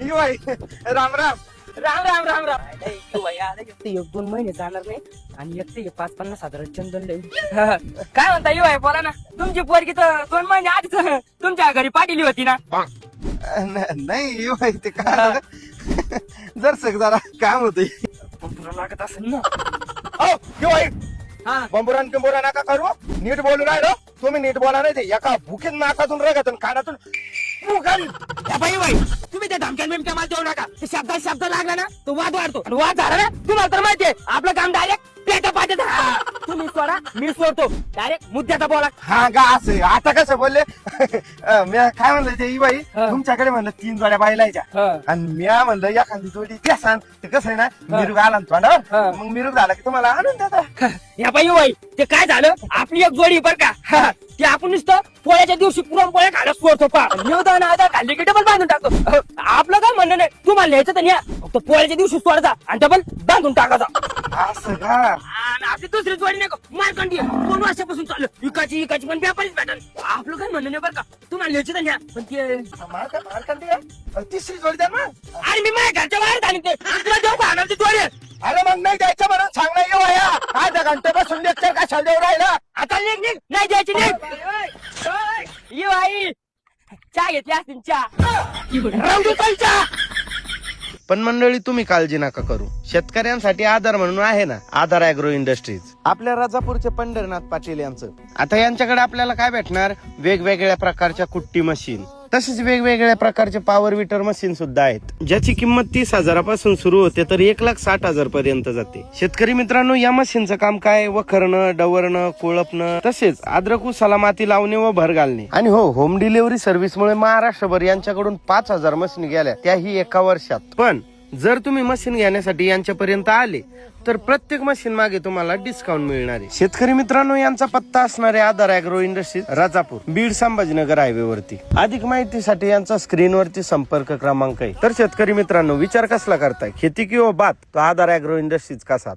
युवाई राम राम. राम राम राम राम. एक 2 महिने जाणार नाही आणि एक ते 5-50 हजार चंदन लई. काय म्हणता येऊ आहे बोला ना. तुमची पोरगी तर 2 महिने आधीच तुमच्या घरी पाठवली होती ना. नाही युवाई ते काय जर जरा काम होत लागत असेल ना. युवाई हा बंबुरान किंबुरा नका करू. नीट बोलू राहिलो तुम्ही. नीट बोला नाही ते एका भुकीत नाकातून रगतून कानातून तुम्ही त्या धमक्या बिमक्या मला देऊ नका. ते शब्द लागला ना तो वाद वाढतो. आणि वाद झाला ना तुम्हाला तर माहितीये आपलं काम डायरेक्ट पेटा पाठत. तुम्ही सोडा मी सोडतो. डायरेक्ट मुद्द्याचा बोला. हा गा असं आता कसं बोलले मी काय म्हणलं ते युवाई तुमच्याकडे म्हणलं 3 जोड्या बायलायच्या आणि मी म्हणलं एखादी जोडी त्या सांग. ते कसं आहे ना मिरुग आला ना तोंडावर मग मिरुग झाला की तुम्हाला आणून देता. या बाई बाई ते काय झालं आपली एक जोडी बर का ते आपण नुसतं पोळ्याच्या दिवशी पुरणपोळ्या खायला सोडतो पा निवदान आता खाल्ली की डबल बांधून टाकतो. आपलं काय म्हणणं नाही तुम्हाला लिहायचं तर न्या फक्त पोळ्याच्या दिवशी सोडायचा आणि डबल बांधून टाकायचा. असं का आणि आपली दुसरी जोडी नाही का मारकंडी 2 वर्षापासून चालू इकाची पण व्यापारीच भेटल. आपलं काय म्हणणं नाही बरं का तुम्हाला लिहायचं तर न्या पण ते मारकंडी तिसरी जोडी द्या ना. आणि मी माझ्या घरच्या बाहेर सांगितले तुला देऊ का आणायची जोडी. अरे मग नाही द्यायचं म्हणून सांग नाही युवाया. आज घंटेपासून लेक्चर कशाला देऊ राहिला. आता निघ नाही द्यायची आई चहा घेतली असतील चहा. पण मंडळी तुम्ही काळजी नका करू. शेतकऱ्यांसाठी आधार म्हणून आहे ना आधार अॅग्रो इंडस्ट्रीज. आपल्या राजापूरचे पंढरीनाथ पाटील यांचं. आता यांच्याकडे आपल्याला काय भेटणार वेगवेगळ्या प्रकारच्या कुट्टी मशीन तसेच वेगवेगळ्या प्रकारचे पॉवर विटर मशीन सुद्धा आहेत ज्याची किंमत 30,000पासून सुरू होते तर 1,60,000 पर्यंत जाते. शेतकरी मित्रांनो या मशीनचं काम काय वखरणं डवरणं कोळपणं तसेच अद्रक ऊसाला माती लावणे व भर घालणे. आणि हो होम डिलिव्हरी सर्व्हिसमुळे महाराष्ट्रभर यांच्याकडून 5,000 मशीन गेल्या त्याही एका वर्षात. पण जर तुम्ही मशीन घेण्यासाठी यांच्यापर्यंत आले तर प्रत्येक मशीन मागे तुम्हाला डिस्काउंट मिळणार आहे. शेतकरी मित्रांनो यांचा पत्ता असणारे Aadhar agro industries Rajapur Beed Sambhajinagar highway वरती. अधिक माहितीसाठी यांचा स्क्रीनवरती संपर्क क्रमांक आहे. तर शेतकरी मित्रांनो विचार कसला करताय खेती किंवा बात तो आधार अॅग्रो इंडस्ट्रीज का साथ.